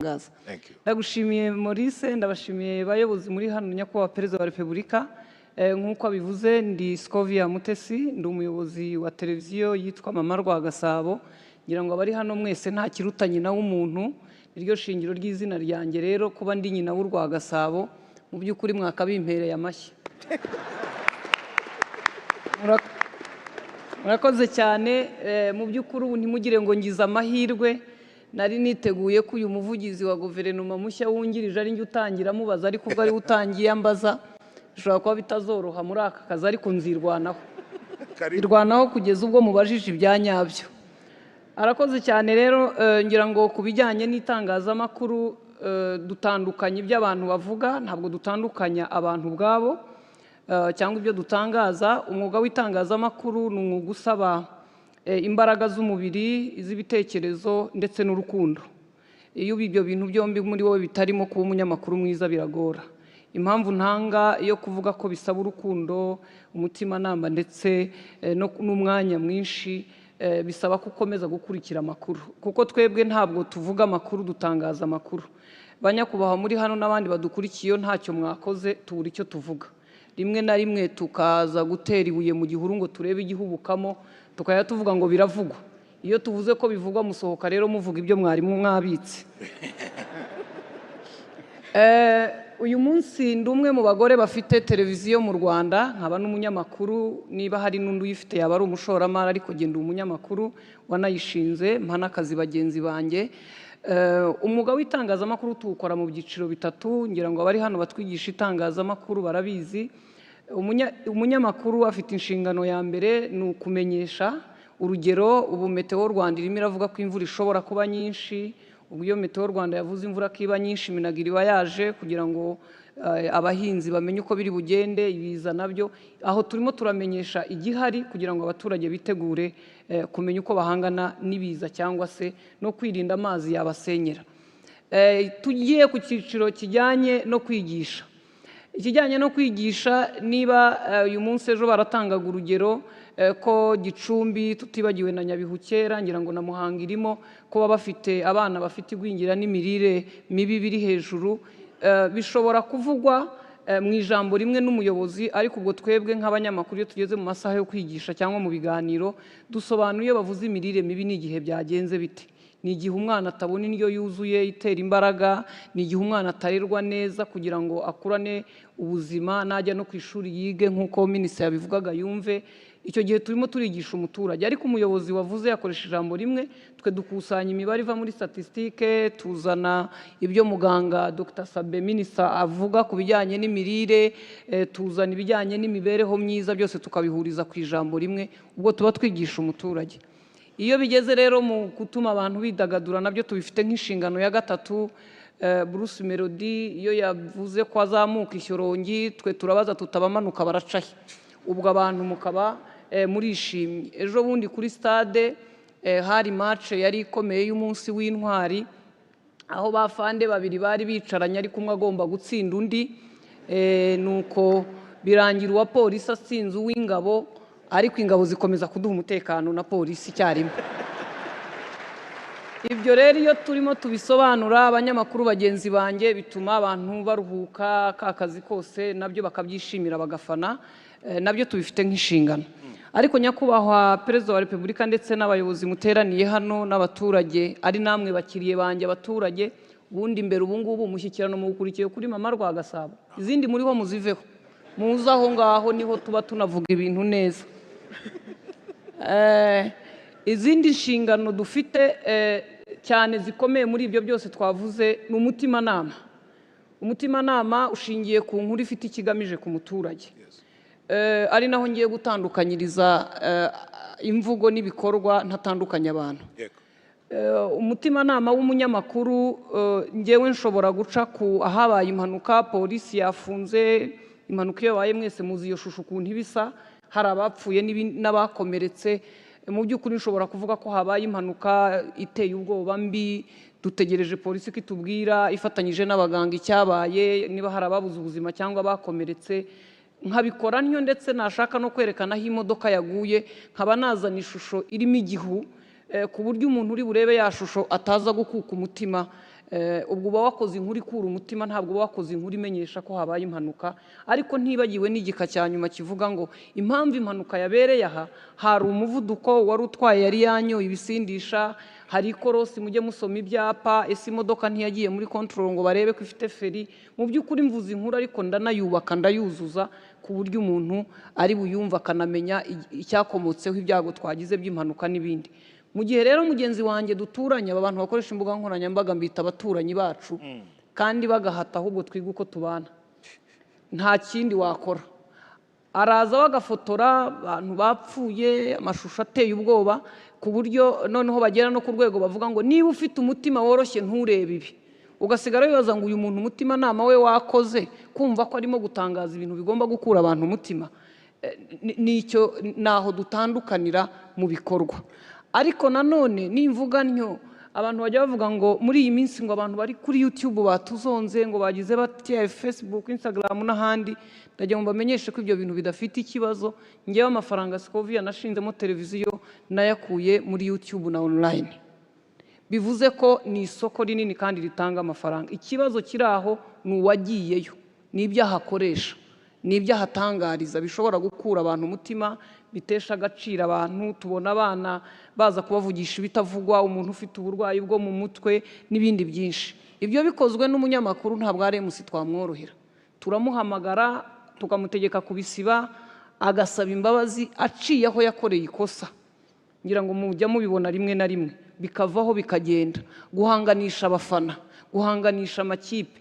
gaza. Thank you. Ndagushimiye Maurice, ndabashimiye bayobozi muri hano nyakubahwa Perezida wa Repubulika. Nk'uko abivuze ndi Scovia Mutesi, ndi umuyobozi wa televiziyo yitwa Mama Rwagasabo. Ngira ngo abari hano mwese nta kiruta nyina w'umuntu, niryo shingiro ry'izina ryanjye. Rero kuba ndi nyina w'u Rwagasabo mu by'ukuri mwakabimpereye amashyi. Murakoze cyane. Mu by'ukuri ubu ntimugire ngo ngize amahirwe, nari niteguye ko uyu muvugizi wa guverinoma mushya wungirije ari njye utangira mubaza, ariko ubwo ari utangiye ambaza bishobora kuba bitazoroha muri aka kazi, ariko nzirwanaho kugeza ubwo mubajije ibya nyabyo. Arakoze cyane. Rero ngira ngo ku bijyanye n'itangazamakuru dutandukanye ibyo abantu bavuga, ntabwo dutandukanya abantu ubwabo cyangwa ibyo dutangaza. Umwuga w'itangazamakuru ni umwuga usaba imbaraga z'umubiri, iz'ibitekerezo ndetse n'urukundo. Iyo ibyo bintu byombi muri wowe bitarimo, kuba umunyamakuru mwiza biragora. Impamvu ntanga yo kuvuga ko bisaba urukundo, umutimanama ndetse n'umwanya mwinshi, bisaba ko ukomeza gukurikira amakuru, kuko twebwe ntabwo tuvuga amakuru, dutangaza amakuru. Banyakubahwa muri hano n'abandi badukurikiye, ntacyo mwakoze tubura icyo tuvuga. Rimwe na rimwe tukaza gutera ibuye mu gihuru ngo turebe igihubukamo, tukajya tuvuga ngo biravugwa. Iyo tuvuze ko bivugwa musohoka rero muvuga ibyo mwarimu mwabitse. Uyu munsi ndi umwe mu bagore bafite televiziyo mu Rwanda, nkaba n'umunyamakuru. Niba hari n'undi uyifite yaba ari umushoramari, ariko genda umunyamakuru wanayishinze, mpa n'akazi bagenzi banjye. Umwuga w'itangazamakuru tuwukora mu byiciro bitatu, ngira ngo abari hano batwigisha itangazamakuru barabizi. Umunyamakuru afite inshingano ya mbere ni ukumenyesha. Urugero, ubu Meteo Rwanda irimo iravuga ko imvura ishobora kuba nyinshi. Ubwo iyo Meteo Rwanda yavuze imvura ko iba nyinshi, Minagri iba yaje kugira ngo abahinzi bamenye uko biri bugende. Ibiza nabyo aho turimo turamenyesha igihari kugira ngo abaturage bitegure kumenya uko bahangana n'ibiza cyangwa se no kwirinda amazi yabasenyera. Tugiye ku cyiciro kijyanye no kwigisha. Ikijyanye no kwigisha, niba uyu munsi ejo baratangaga urugero ko Gicumbi, tutibagiwe na Nyabihu kera, ngira ngo na Muhanga irimo, ko baba bafite abana bafite igwingira n'imirire mibi biri hejuru. Bishobora kuvugwa mu ijambo rimwe n'umuyobozi, ariko ubwo twebwe nk'abanyamakuru iyo tugeze mu masaha yo kwigisha cyangwa mu biganiro, dusobanura iyo bavuze imirire mibi n'igihe byagenze bite. Ni igihe umwana atabona indyo yuzuye itera imbaraga, ni igihe umwana atarerwa neza kugira ngo akurane ubuzima, najya no ku ishuri yige nk'uko minisitiri yabivugaga yumve. Icyo gihe turimo turigisha umuturage, ariko umuyobozi wavuze yakoresha ijambo rimwe. Twe dukusanya imibare iva muri statistique, tuzana ibyo muganga Dr Sabe minisitiri avuga ku bijyanye n'imirire, tuzana ibijyanye n'imibereho myiza, byose tukabihuriza ku ijambo rimwe, ubwo tuba twigisha umuturage. Iyo bigeze rero mu gutuma abantu bidagadura, nabyo tubifite nk'inshingano ya gatatu. Bruce Melody iyo yavuze ko azamuka Ishyorongi, twe turabaza tutabamanuka baracahe, ubwo abantu mukaba murishimye. Ejo bundi kuri stade hari match yari ikomeye y'umunsi w'intwari, aho bafande babiri bari bicaranye, ariko umwe agomba gutsinda undi, nuko birangira uwa polisi atsinze uw'ingabo, ariko ingabo zikomeza kuduha umutekano na polisi icyarimwe. Ibyo rero iyo turimo tubisobanura abanyamakuru bagenzi banjye, bituma abantu baruhuka, ka kazi kose nabyo bakabyishimira bagafana, nabyo tubifite nk'inshingano. Ariko nyakubahwa Perezida wa Repubulika ndetse n'abayobozi muteraniye hano n'abaturage, ari namwe bakiriye banjye abaturage, ubundi imbere ubu ngubu umushyikirano mukurikiye kuri Mama Rwagasabo, izindi muriho muziveho, muze aho ngaho niho tuba tunavuga ibintu neza. Izindi nshingano dufite cyane zikomeye muri ibyo byose twavuze ni umutimanama. Umutimanama ushingiye ku nkuru ifite ikigamije ku muturage, ari naho ngiye gutandukanyiriza imvugo n'ibikorwa, ntatandukanya abantu. Umutimanama w'umunyamakuru, ngewe nshobora guca ku ahabaye impanuka, polisi yafunze, impanuka iyo yabaye mwese muzi iyo shusho ukuntu ibisa, hari abapfuye n'abakomeretse. Mu by'ukuri nshobora kuvuga ko habaye impanuka iteye ubwoba mbi, dutegereje polisi ko itubwira ifatanyije n'abaganga icyabaye, niba hari ababuze ubuzima cyangwa bakomeretse. Nkabikora ntyo, ndetse nashaka no kwerekana aho imodoka yaguye, nkaba nazana ishusho irimo igihu, ku buryo umuntu uri burebe ya shusho ataza gukuka umutima ubwo uba wakoze inkuru ikura umutima, ntabwo uba wakoze inkuru imenyesha ko habaye impanuka. Ariko ntibagiwe n'igika cya nyuma kivuga ngo impamvu impanuka yabereye aha, hari umuvuduko wari utwaye yari yanyoye ibisindisha, hari ikorosi, mujye musoma ibyapa, ese imodoka ntiyagiye muri control ngo barebe ko ifite feri. Mu by'ukuri mvuze inkuru ariko ndanayubaka ndayuzuza ku buryo umuntu ari buyumva akanamenya icyakomotseho ibyago twagize by'impanuka n'ibindi. Mu gihe rero mugenzi wanjye duturanye, aba bantu bakoresha imbuga nkoranyambaga mbita abaturanyi bacu, kandi bagahata ahubwo twiga uko tubana, nta kindi wakora. Araza bagafotora abantu bapfuye, amashusho ateye ubwoba, ku buryo noneho bagera no ku rwego bavuga ngo niba ufite umutima woroshye nturebe ibi. Ugasigara wibaza ngo uyu muntu umutima nama we wakoze kumva ko arimo gutangaza ibintu bigomba gukura abantu umutima. Nicyo naho dutandukanira mu bikorwa. Ariko nanone nimvuga ntyo, abantu bajya bavuga ngo muri iyi minsi ngo abantu bari kuri YouTube batuzonze, ngo bagize bati Facebook, Instagram n'ahandi. Ndagira ngo bamenyeshe ko ibyo bintu bidafite ikibazo. Ngewe amafaranga Scovia nashinzemo televiziyo nayakuye muri YouTube na online. Bivuze ko ni isoko rinini kandi ritanga amafaranga. Ikibazo kiri aho ni uwagiyeyo, n'ibyo ahakoresha, n'ibyo ahatangariza bishobora gukura abantu umutima, bitesha agaciro abantu. Tubona abana baza kubavugisha ibitavugwa, umuntu ufite uburwayi bwo mu mutwe n'ibindi byinshi. Ibyo bikozwe n'umunyamakuru ntabwo ari MC twamworohera, turamuhamagara tukamutegeka kubisiba, agasaba imbabazi aciye aho yakoreye ikosa. Ngira ngo mujya mubibona rimwe na rimwe, bikavaho bikagenda. Guhanganisha abafana, guhanganisha amakipe,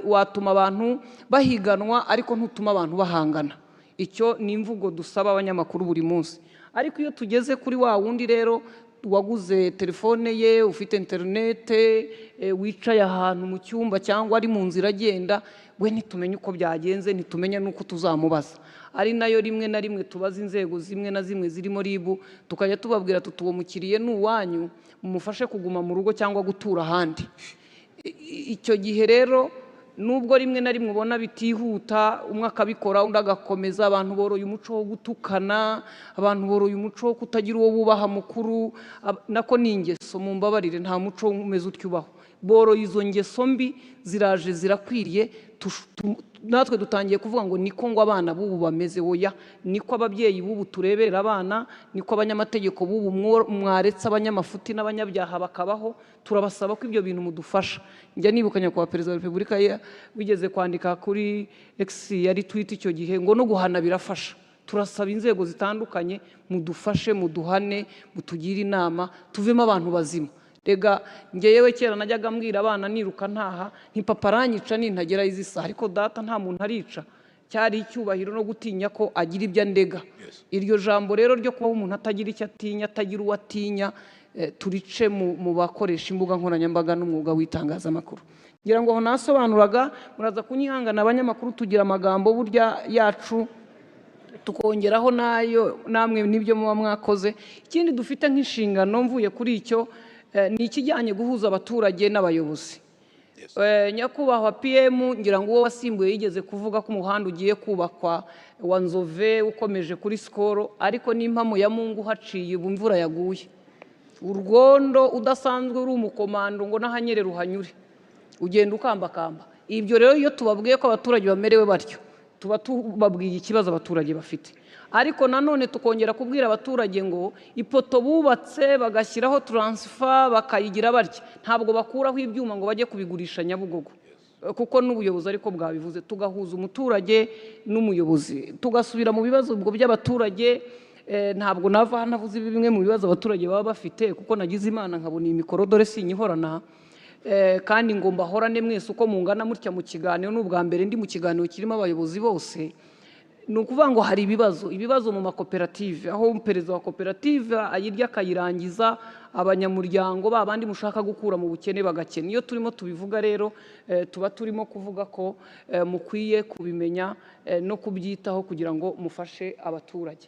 watuma abantu bahiganwa ariko ntutuma abantu bahangana. Icyo ni imvugo dusaba abanyamakuru buri munsi. Ariko iyo tugeze kuri wa wundi rero waguze telefone ye, ufite interinete, wicaye ahantu mu cyumba cyangwa ari mu nzira agenda, we ntitumenye uko byagenze, ntitumenye n'uko tuzamubaza. Ari nayo rimwe na rimwe tubaza inzego zimwe na zimwe zirimo RIB, tukajya tubabwira tuti uwo mukiriye ni uwanyu, mumufashe kuguma mu rugo cyangwa gutura ahandi. Icyo gihe rero nubwo rimwe na rimwe ubona bitihuta, umwe akabikora undi agakomeza, abantu boroye umuco wo gutukana, abantu boroye umuco wo kutagira uwo bubaha mukuru. Nako ni ingeso, mumbabarire, nta muco umeze utyo ubaho. Boroye izo ngeso mbi, ziraje zirakwiriye. Natwe dutangiye kuvuga ngo niko ngo abana b'ubu bameze. Oya, niko ababyeyi b'ubu tureberera abana, niko abanyamategeko b'ubu mwaretse abanyamafuti n'abanyabyaha bakabaho. Turabasaba ko ibyo bintu mudufasha. Njya nibukanya kwa Perezida wa Repubulika wigeze kwandika kuri X, yari tweet icyo gihe, ngo no guhana birafasha. Turasaba inzego zitandukanye mudufashe, muduhane, mutugire inama, tuvemo abantu bazima. Rega ngeyewe kera najyaga mbwira abana niruka ntaha, papa aranyica nintagera izi saha, ariko data nta muntu arica. Cyari icyubahiro no gutinya ko agira ibyo andega. Iryo jambo rero ryo kuba umuntu atagira icyo atinya, atagira uwo atinya, turice mu bakoresha imbuga nkoranyambaga n'umwuga w'itangazamakuru. Ngira ngo aho nasobanuraga, muraza kunyihangana abanyamakuru, tugira amagambo burya yacu tukongeraho nayo namwe n'ibyo muba mwakoze. Ikindi dufite nk'inshingano mvuye kuri icyo ni ikijyanye guhuza abaturage n'abayobozi. Nyakubahwa PM, ngira ngo uwo wasimbuye yigeze kuvuga ko umuhanda ugiye kubakwa wa Nzove ukomeje kuri Skol, ariko n'impamo ya Mungu haciye imvura yaguye, urwondo udasanzwe uri umukomando ngo n'ahanyere ruhanyure, ugenda ukambakamba. Ibyo rero iyo tubabwiye ko abaturage bamerewe batyo, tuba tubabwiye ikibazo abaturage bafite. Ariko nanone tukongera kubwira abaturage ngo ipoto bubatse bagashyiraho transfer bakayigira batya, ntabwo bakuraho ibyuma ngo bajye kubigurisha Nyabugogo, kuko n'ubuyobozi ariko bwabivuze. Tugahuza umuturage n'umuyobozi, tugasubira mu bibazo ubwo by'abaturage. Ntabwo nava hanavuze bimwe mu bibazo abaturage baba bafite, kuko nagize Imana nkabona iyi mikoro dore sinyihorana, kandi ngo mbahorane mwese uko mungana mutya mu kiganiro. N'ubwa mbere ndi mu kiganiro kirimo abayobozi bose. Ni ukuvuga ngo hari ibibazo mu makoperative, aho perezida wa koperative ayirya akayirangiza, abanyamuryango babandi mushaka gukura mu bukene bagakena. Iyo turimo tubivuga rero, tuba turimo kuvuga ko mukwiye kubimenya no kubyitaho kugira ngo mufashe abaturage.